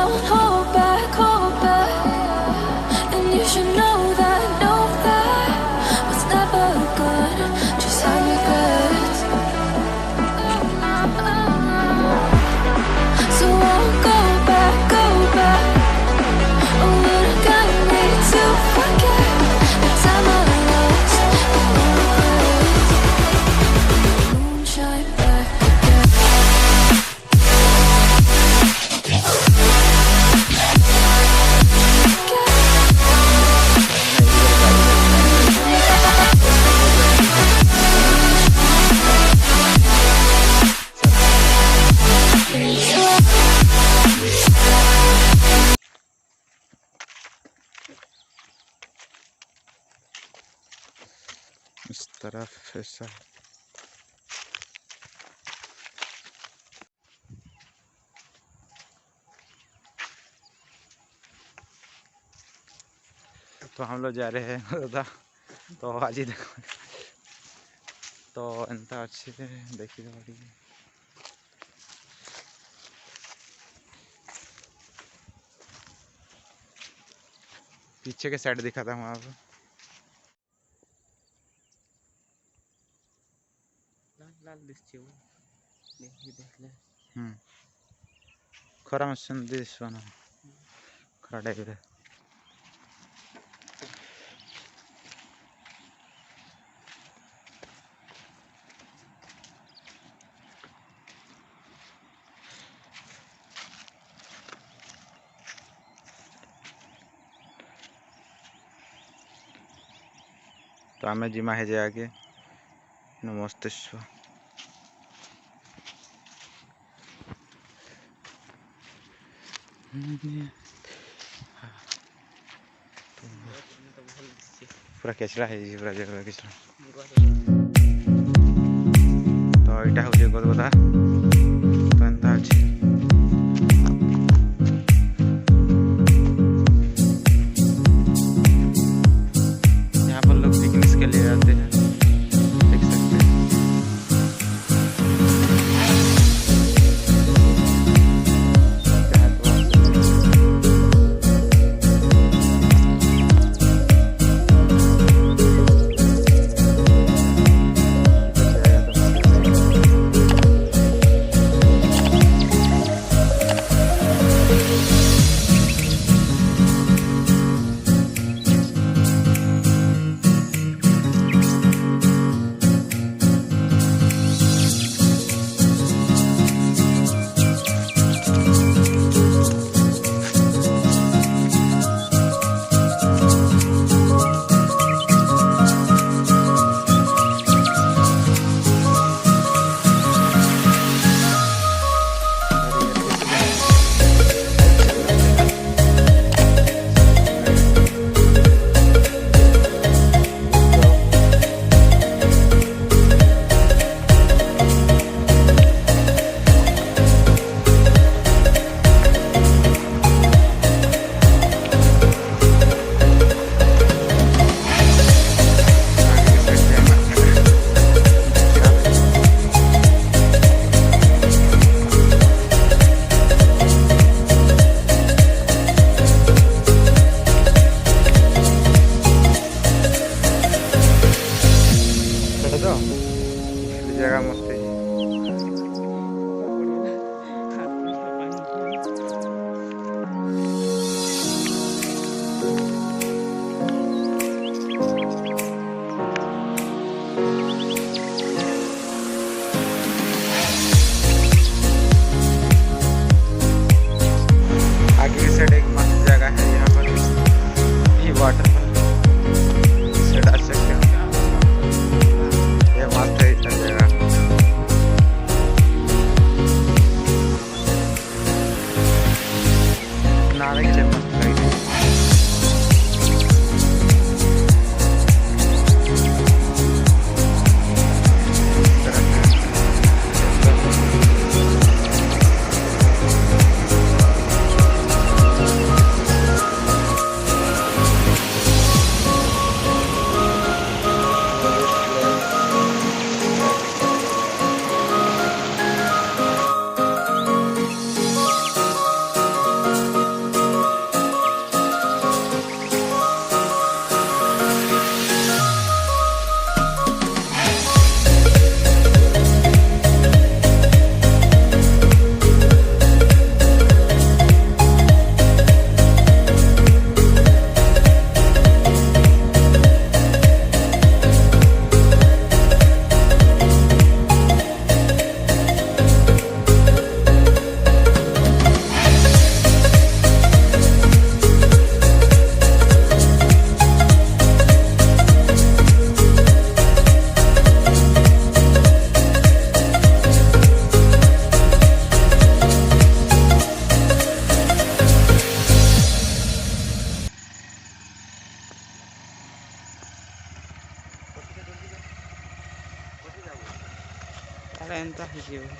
don't hold back, and you should know that what's never good just had regrets. So I'll go back. Oh, but I gotta need to forget the time I lost. Moonshine back again. इस तरफ ऐसा तो हम लोग जा रहे हैं दादा तो आज ही देखो तो एंता अच्छे देखिए गाड़ी पीछे के साइड दिखा था वहाँ पर लाल दिसছে ও দেখলে खरा में संदेश बना खरा टाइप रे तो आमे जिमा है जे आगे नमस्तेश्वर पूरा केचड़ा है पूरा जगह केचड़ा तो यहाँ हूँ गदगदा तो एंता अच्छे यहाँ पर लोग पिकनिक के लिए आते हैं देख सकते हैं जगह मस्त है आगे की साइड एक मस्त जगह है यहाँ पर ये वाटरफॉल से डाल सकते हो ये मस्त है इतना जगह ଆରେ ଏନ୍ତା ହେଇଯିବ।